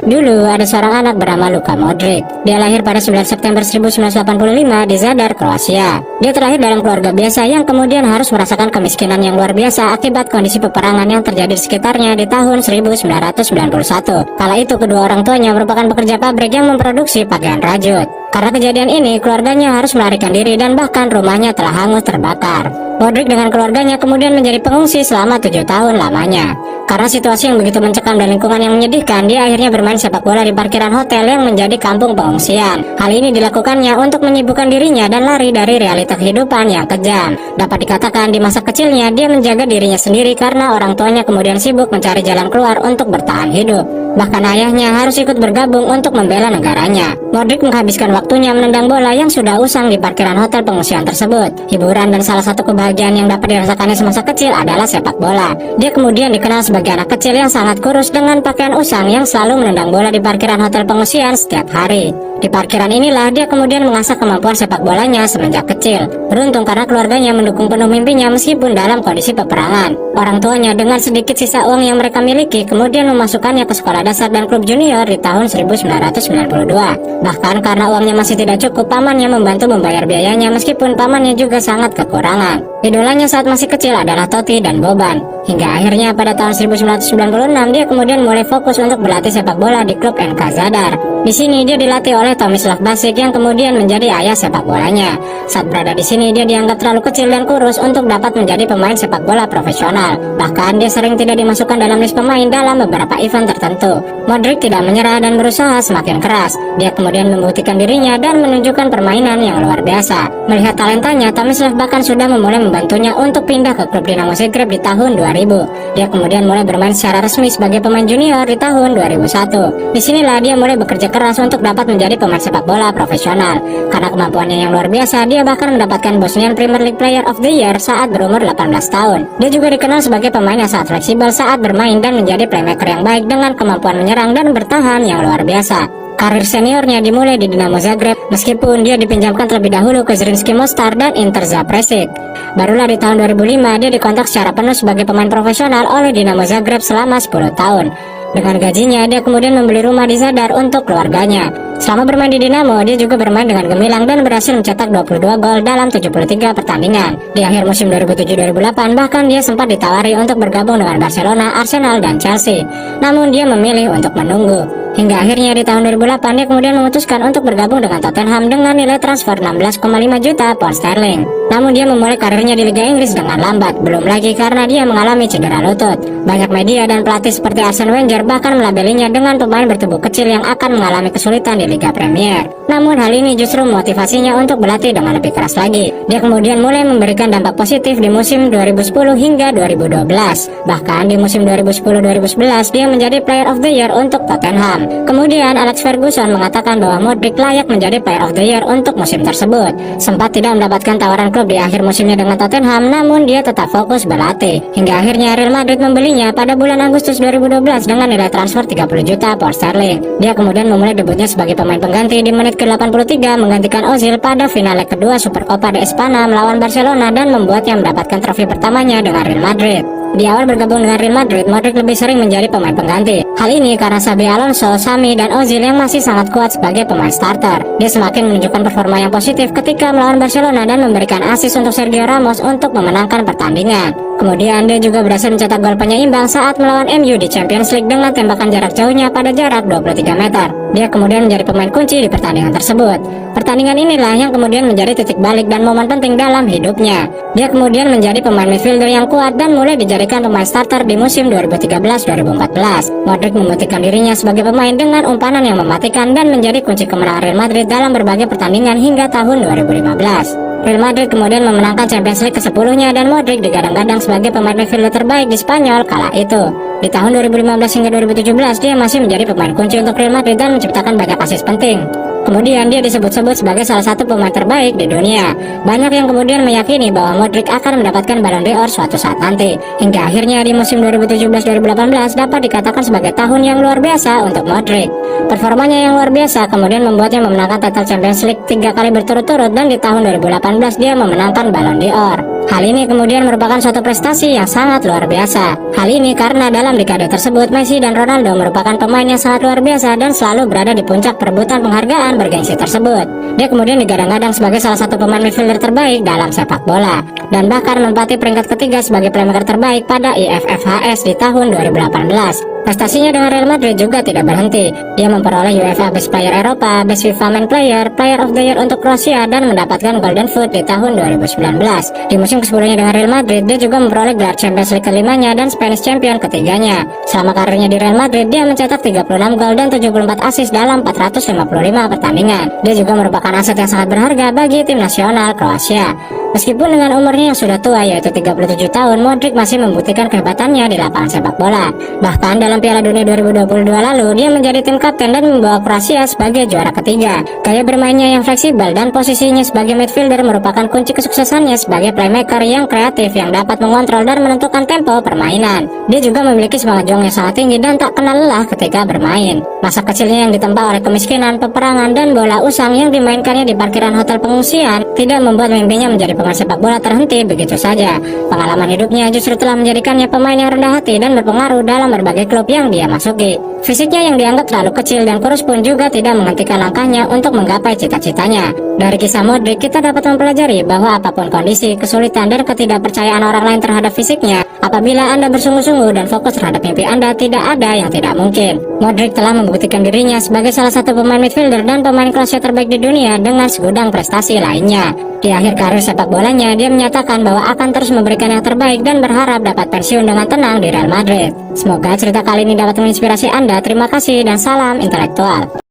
Dulu ada seorang anak bernama Luka Modric. Dia lahir pada 9 September 1985 di Zadar, Kroasia. Dia terlahir dalam keluarga biasa yang kemudian harus merasakan kemiskinan yang luar biasa akibat kondisi peperangan yang terjadi di sekitarnya di tahun 1991. Kala itu kedua orang tuanya merupakan pekerja pabrik yang memproduksi pakaian rajut. Karena kejadian ini, keluarganya harus melarikan diri dan bahkan rumahnya telah hangus terbakar. Modric dengan keluarganya kemudian menjadi pengungsi selama 7 tahun lamanya. Karena situasi yang begitu mencekam dan lingkungan yang menyedihkan, dia akhirnya bermain sepak bola di parkiran hotel yang menjadi kampung pengungsian. Hal ini dilakukannya untuk menyibukkan dirinya dan lari dari realita kehidupan yang kejam. Dapat dikatakan di masa kecilnya dia menjaga dirinya sendiri karena orang tuanya kemudian sibuk mencari jalan keluar untuk bertahan hidup. Bahkan ayahnya harus ikut bergabung untuk membela negaranya. Modric menghabiskan waktunya menendang bola yang sudah usang di parkiran hotel pengungsian tersebut. Hiburan dan salah satu kebahagiaan yang dapat dirasakannya semasa kecil adalah sepak bola. Dia kemudian dikenal sebagai anak kecil yang sangat kurus dengan pakaian usang yang selalu menendang bola di parkiran hotel pengungsian setiap hari. Di parkiran inilah dia kemudian mengasah kemampuan sepak bolanya semenjak kecil. Beruntung karena keluarganya mendukung penuh mimpinya meskipun dalam kondisi peperangan. Orang tuanya dengan sedikit sisa uang yang mereka miliki kemudian memasukkannya ke sekolah dasar dan klub junior di tahun 1992. Bahkan karena uangnya masih tidak cukup, pamannya membantu membayar biayanya meskipun pamannya juga sangat kekurangan. Idolanya saat masih kecil adalah Totti dan Boban. Hingga akhirnya pada tahun 1996 dia kemudian mulai fokus untuk berlatih sepak bola di klub NK Zadar. Di sini dia dilatih oleh Tomislav Basic yang kemudian menjadi ayah sepak bolanya. Saat berada di sini dia dianggap terlalu kecil dan kurus untuk dapat menjadi pemain sepak bola profesional. Bahkan dia sering tidak dimasukkan dalam list pemain dalam beberapa event tertentu. Modric tidak menyerah dan berusaha semakin keras. Dia kemudian membuktikan dirinya dan menunjukkan permainan yang luar biasa. Melihat talentanya, Tomislav bahkan sudah memulai membantunya untuk pindah ke klub Dinamo Zagreb di tahun 2000. Dia kemudian mulai bermain secara resmi sebagai pemain junior di tahun 2001. Disinilah dia mulai bekerja keras untuk dapat menjadi pemain sepak bola profesional. Karena kemampuannya yang luar biasa, dia bahkan mendapatkan Bosnian Premier League Player of the Year saat berumur 18 tahun. Dia juga dikenal sebagai pemain yang sangat fleksibel saat bermain dan menjadi playmaker yang baik dengan kemampuan menyerang dan bertahan yang luar biasa. Karir seniornya dimulai di Dinamo Zagreb, meskipun dia dipinjamkan terlebih dahulu ke Zrinjski Mostar dan Inter Zaprešić. Barulah di tahun 2005 dia dikontrak secara penuh sebagai pemain profesional oleh Dinamo Zagreb selama 10 tahun. Dengan gajinya, dia kemudian membeli rumah di Zadar untuk keluarganya. Selama bermain di Dinamo, dia juga bermain dengan gemilang dan berhasil mencetak 22 gol dalam 73 pertandingan. Di akhir musim 2007-2008, bahkan dia sempat ditawari untuk bergabung dengan Barcelona, Arsenal, dan Chelsea. Namun dia memilih untuk menunggu. Hingga akhirnya di tahun 2008 dia kemudian memutuskan untuk bergabung dengan Tottenham dengan nilai transfer 16,5 juta pound sterling. Namun dia memulai karirnya di Liga Inggris dengan lambat, belum lagi karena dia mengalami cedera lutut. Banyak media dan pelatih seperti Arsene Wenger bahkan melabelinya dengan pemain bertubuh kecil yang akan mengalami kesulitan di Liga Premier. Namun hal ini justru memotivasinya untuk berlatih dengan lebih keras lagi. Dia kemudian mulai memberikan dampak positif di musim 2010 hingga 2012. Bahkan di musim 2010-2011 dia menjadi Player of the Year untuk Tottenham. Kemudian Alex Ferguson mengatakan bahwa Modric layak menjadi Player of the Year untuk musim tersebut. Sempat tidak mendapatkan tawaran klub di akhir musimnya dengan Tottenham, namun dia tetap fokus berlatih. Hingga akhirnya Real Madrid membelinya pada bulan Agustus 2012 dengan nilai transfer 30 juta pound sterling. Dia kemudian memulai debutnya sebagai pemain pengganti di menit ke-83 menggantikan Ozil pada final leg kedua Supercopa de España melawan Barcelona dan membuatnya mendapatkan trofi pertamanya dengan Real Madrid. Di awal bergabung dengan Real Madrid, Modric lebih sering menjadi pemain pengganti. Hal ini karena Xabi Alonso, Sami, dan Ozil yang masih sangat kuat sebagai pemain starter. Dia semakin menunjukkan performa yang positif ketika melawan Barcelona dan memberikan assist untuk Sergio Ramos untuk memenangkan pertandingan. Kemudian dia juga berhasil mencetak gol penyeimbang saat melawan MU di Champions League dengan tembakan jarak jauhnya pada jarak 23 meter. Dia kemudian menjadi pemain kunci di pertandingan tersebut. Pertandingan inilah yang kemudian menjadi titik balik dan momen penting dalam hidupnya. Dia kemudian menjadi pemain midfielder yang kuat dan mulai dijadikan pemain starter di musim 2013-2014. Modric membuktikan dirinya sebagai pemain dengan umpan yang mematikan dan menjadi kunci kemenangan Real Madrid dalam berbagai pertandingan hingga tahun 2015. Real Madrid kemudian memenangkan Champions League ke-10-nya dan Modric digadang-gadang sebagai pemain midfielder terbaik di Spanyol kala itu. Di tahun 2015 hingga 2017 dia masih menjadi pemain kunci untuk Real Madrid dan menciptakan banyak assist penting. Kemudian dia disebut-sebut sebagai salah satu pemain terbaik di dunia. Banyak yang kemudian meyakini bahwa Modric akan mendapatkan Ballon d'Or suatu saat nanti. Hingga akhirnya di musim 2017-2018 dapat dikatakan sebagai tahun yang luar biasa untuk Modric. Performanya yang luar biasa kemudian membuatnya memenangkan title Champions League 3 kali berturut-turut, dan di tahun 2018 dia memenangkan Ballon d'Or. Hal ini kemudian merupakan suatu prestasi yang sangat luar biasa. Hal ini karena dalam dekade tersebut Messi dan Ronaldo merupakan pemain yang sangat luar biasa dan selalu berada di puncak perebutan penghargaan bergengsi tersebut. Dia kemudian digadang-gadang sebagai salah satu pemain midfielder terbaik dalam sepak bola, dan bahkan menempati peringkat ketiga sebagai playmaker terbaik pada IFFHS di tahun 2018. Prestasinya dengan Real Madrid juga tidak berhenti. Dia memperoleh UEFA Best Player Eropa, Best FIFA Man Player, Player of the Year untuk Kroasia, dan mendapatkan Golden Foot di tahun 2019. Di musim ke-10-nya dengan Real Madrid, dia juga memperoleh gelar Champions League kelimanya dan Spanish Champion ketiganya. Selama karirnya di Real Madrid, dia mencetak 36 gol dan 74 assist dalam 455 pertandingan. Dia juga merupakan aset yang sangat berharga bagi tim nasional Kroasia. Meskipun dengan umurnya yang sudah tua yaitu 37 tahun, Modric masih membuktikan kehebatannya di lapangan sepak bola. Bahkan dalam Piala Dunia 2022 lalu, dia menjadi tim kapten dan membawa Kroasia sebagai juara ketiga. Gaya bermainnya yang fleksibel dan posisinya sebagai midfielder merupakan kunci kesuksesannya sebagai playmaker yang kreatif yang dapat mengontrol dan menentukan tempo permainan. Dia juga memiliki semangat juang yang sangat tinggi dan tak kenal lelah ketika bermain. Masa kecilnya yang ditempa oleh kemiskinan, peperangan, dan bola usang yang dimainkannya di parkiran hotel pengungsian tidak membuat mimpinya menjadi pemain sepak bola terhenti begitu saja. Pengalaman hidupnya justru telah menjadikannya pemain yang rendah hati dan berpengaruh dalam berbagai klub yang dia masuki. Fisiknya yang dianggap terlalu kecil dan kurus pun juga tidak menghentikan langkahnya untuk menggapai cita-citanya. Dari kisah Modric, kita dapat mempelajari bahwa apapun kondisi, kesulitan, dan ketidakpercayaan orang lain terhadap fisiknya, apabila Anda bersungguh-sungguh dan fokus terhadap mimpi Anda, tidak ada yang tidak mungkin. Modric telah membuktikan dirinya sebagai salah satu pemain midfielder dan pemain Kroasia terbaik di dunia dengan segudang prestasi lainnya. Di akhir karir sepak bolanya, dia menyatakan bahwa akan terus memberikan yang terbaik dan berharap dapat pensiun dengan tenang di Real Madrid. Semoga cerita kali ini dapat menginspirasi Anda. Terima kasih dan salam intelektual.